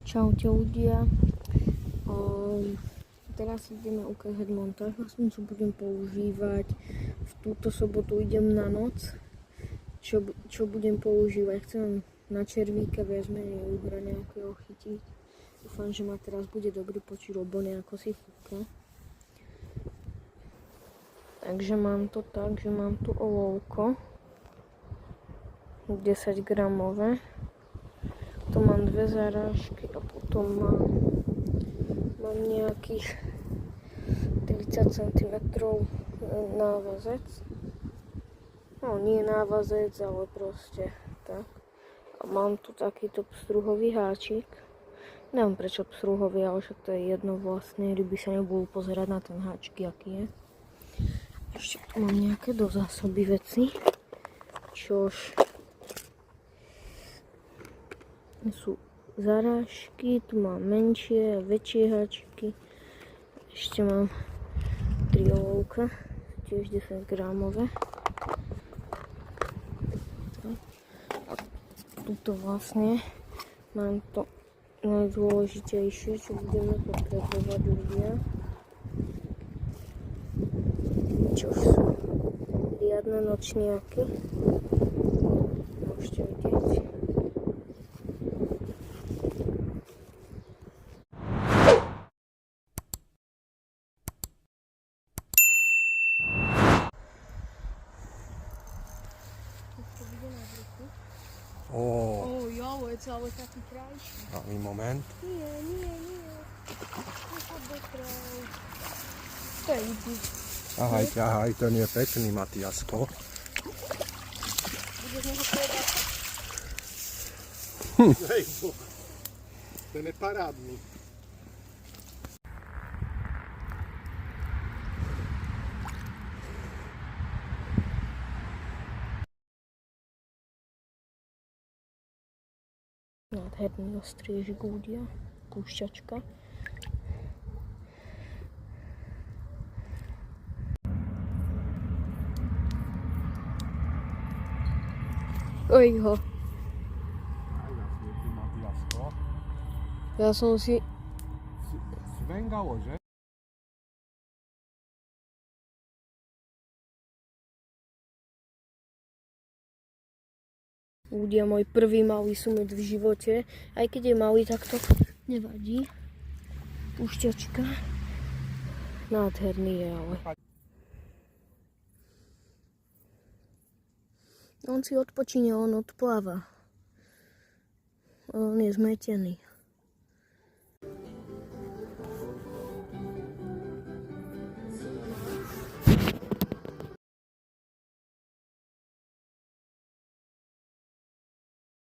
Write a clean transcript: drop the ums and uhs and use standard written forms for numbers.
Čaute ľudia. Teraz ideme ukázať montáž, vlastne čo budem používať. V túto sobotu idem na noc. Čo budem používať? Chcem na červíka viac menej uhra nejakého chytiť. Dúfam, že ma teraz bude dobrý počuť, lebo nejako si fúka. Takže mám to tak, že mám tu olovko 10 gramové. Tu mám dve zarážky a potom mám nejakých 30 cm návazec. No nie návazec, ale proste tak. A mám tu takýto pstruhový háčik. Neviem prečo pstruhový, ale však to je jedno vlastne. Ryby sa nebudú pozerať na ten háčik, aký je. Ešte tu mám nejaké do zásoby veci. Čož sú zarážky, tu mám menšie a väčšie háčiky. Ešte mám 3 olovka, tiež 10 gramové. A tuto vlastne mám to najdôležitejšie, čo budeme potrebovať ľudia. Čo sú riadne nočniaky. Môžete vidieť. Jo, je to ale taký krajší. Malý moment. Nie. To je iný. Ahaj, ten je pekný, Matiasko. Budeš neho povedať? Hej, ten je parádny. Nádherný ostrý žigúdia, púšťačka. Oj ho. Ja som si... Svengalo, že? Ľudia, môj prvý malý sumet v živote. Aj keď je malý, tak to nevadí. Púšťačka. Nádherný je, ale. On si odpočíne, on odpláva. On je zmetený.